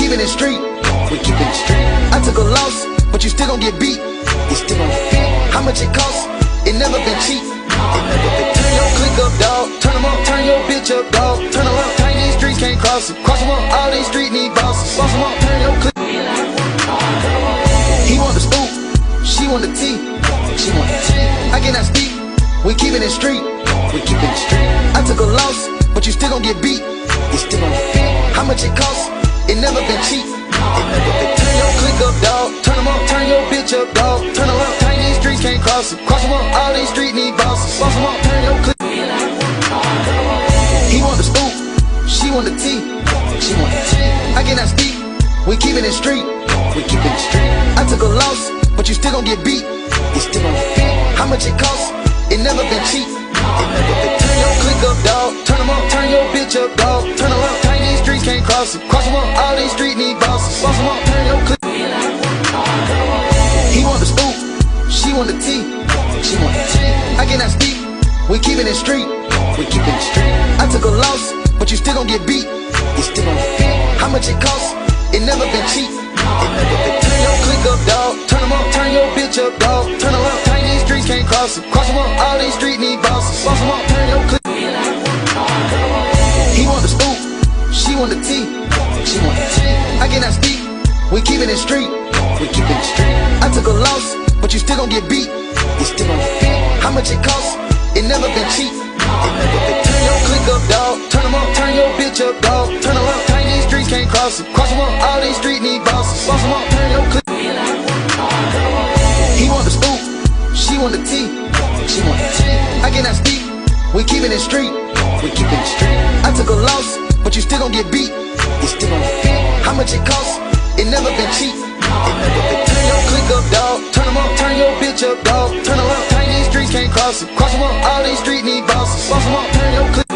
keeping it street. We keeping it street. I took a loss, but you still gon' get beat. You still gon' get beat. How much it cost? It never been cheap. It never been. Turn your click up, dog. Turn them up. Turn your bitch up, dog. Turn them up. Tiny streets can't cross it. Cross them up. All these streets need bosses. Boss them up. Turn your click. He want the scoop. She want the tea. She want the tea. I cannot speak. We keeping it street. We keeping it street. I took a loss, but you still gon' get beat. You still gon' get beat. How much it cost? It never been cheap. It never been. Turn your click up, dog. Turn them up. Turn your bitch up, dog. Turn them up. Tiny streets can't cross it. Cross them up. All these streets need bosses. Boss them up. Turn your click. He want the scoop. She want the tea. She want the tea. I cannot speak. We keeping it street. We keeping it street. I took a loss, but you still gon' get beat. You still gon' get beat. How much it cost? It never been cheap. It never been. Turn your click up, dog. Turn them up. Turn your bitch up, dog. Turn them up. Tiny streets can't cross it. Cross them up. All these streets need bosses. Boss them up. Turn your click. He want the scoop. She want the tea. She want the tea. I cannot speak. We keeping it street. We keeping it street. I took a loss, but you still gon' get beat. You still gon' get beat. How much it cost? It never been cheap. It never been. Turn your click up, dog. Turn them up. Turn your bitch up, dog. Turn them up. Tiny streets can't cross it. Cross them up. All these streets need bosses. Boss them up. Turn your click. He want the scoop. She want the tea. She want the tea. I cannot speak. We keeping it street. We keeping it street. I took a loss, but you still gon' get beat. You still gon' get beat. How much it cost? It never been cheap. It never been. Turn your click up, dog. Turn them up. Turn your bitch up, dog. Turn them up. Tiny streets can't cross it. Cross them up. All these streets need bosses. Boss them up. Turn your click. He want the scoop. She want the tea. She want the tea. I cannot speak. We keeping it street. We keeping it street. I took a loss, but you still gon' get beat. You still gon' get beat. How much it cost? It never been cheap. It never been. Turn your click up, dog. Turn them up. Turn your bitch up, dog. Turn them up. Tiny streets can't cross it. Cross them up. All these streets need bosses. Boss them up. Turn your click.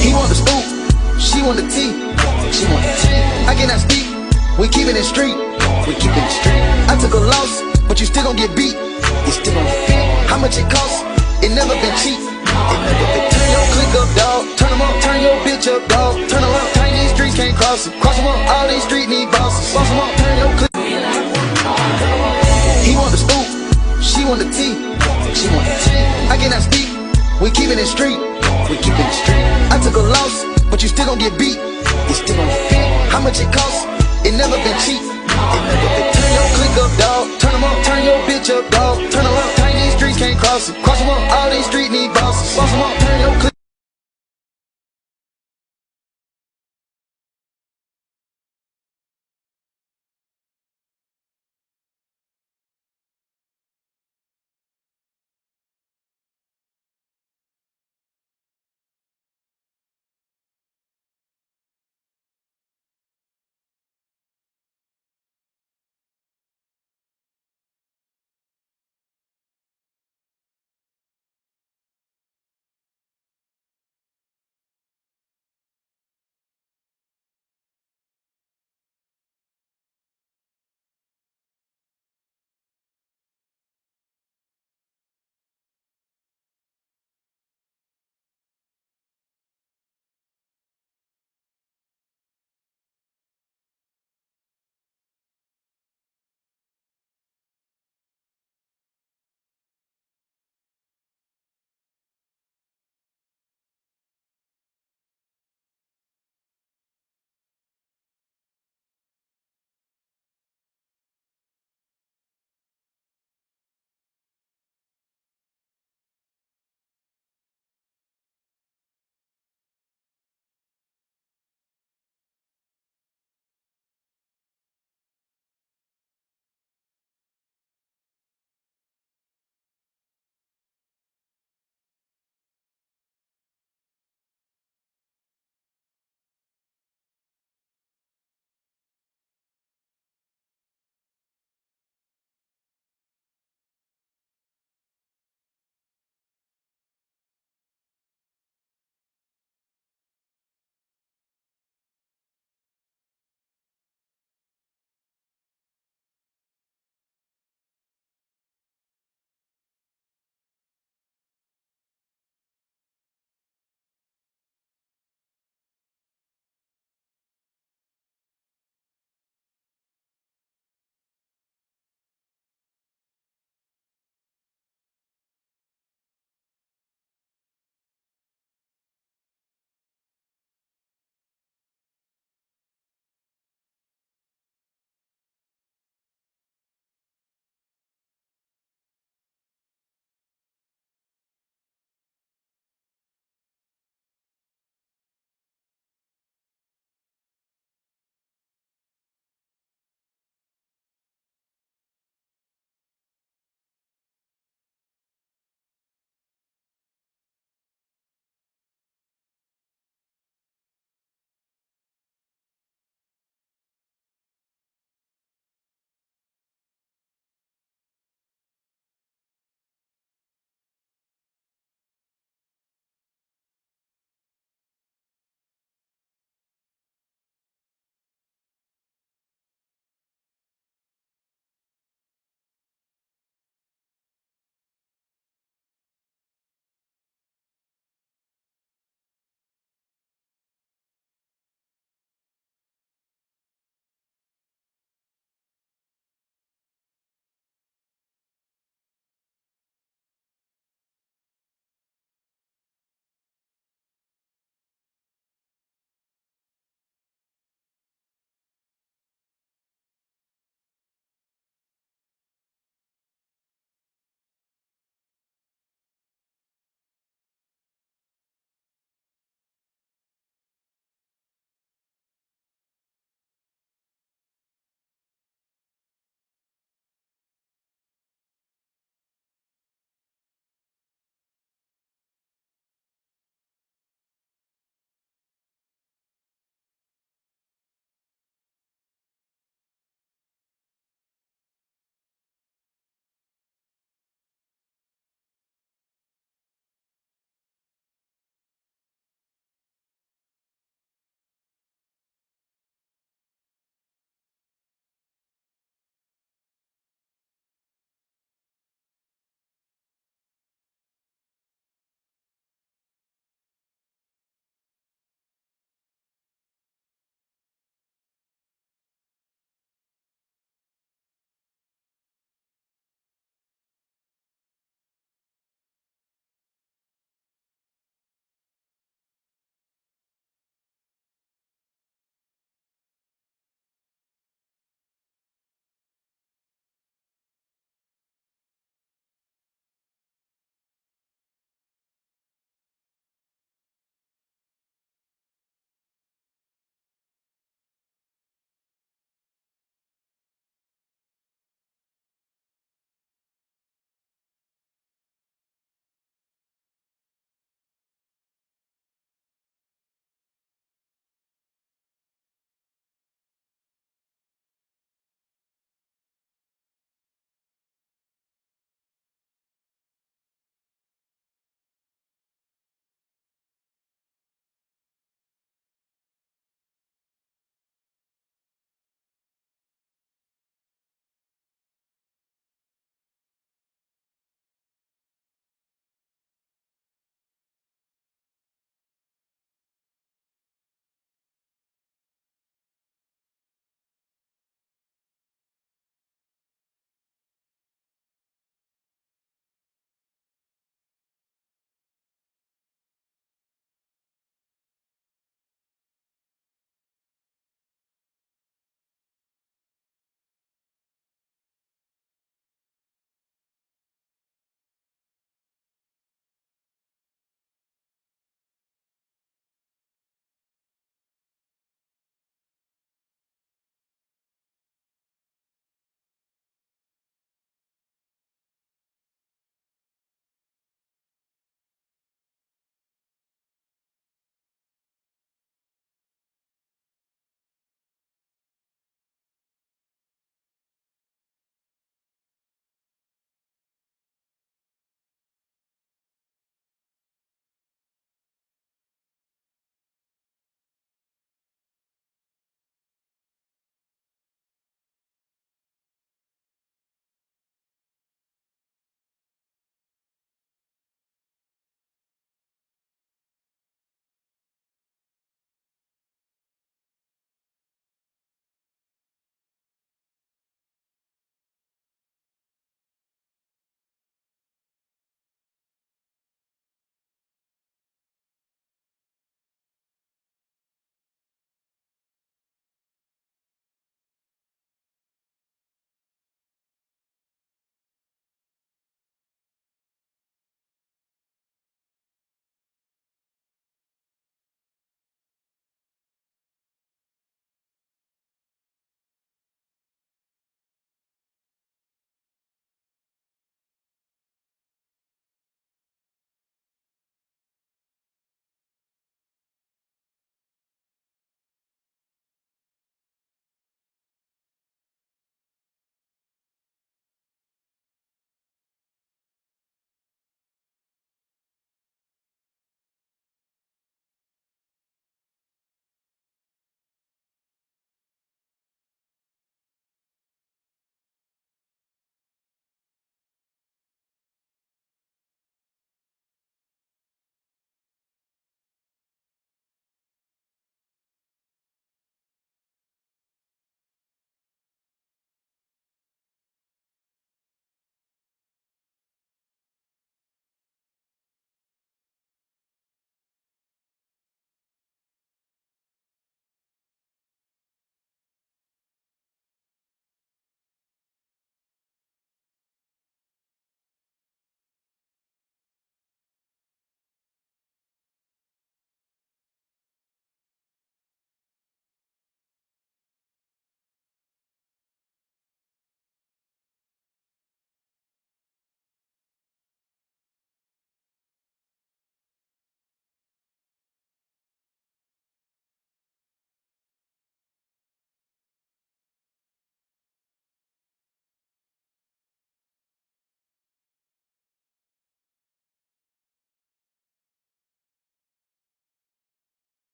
He want the scoop. She want the tea. She want the tea. I cannot speak. We keeping it street. We keeping it street. I took a loss, but you still gon' get beat. You still gon' get beat. How much it cost? It never been cheap. It never been. Turn your click up, dog. Turn them up. Turn your bitch up, dog. Turn them up. Tiny streets can't cross it. Cross them up. All these streets need bosses. Boss them up. Turn your click. He want the scoop. She want the tea. She want the tea. I cannot speak. We keeping it street. We keeping it street. I took a loss, but you still gon' get beat. You still gon' get beat. How much it cost? It never been cheap. It never been. Turn your click up, dog. Turn them up. Turn your bitch up, dog. Turn them up. Tiny streets can't cross it. Cross them up. All these streets need bosses. Boss them up. Turn your click.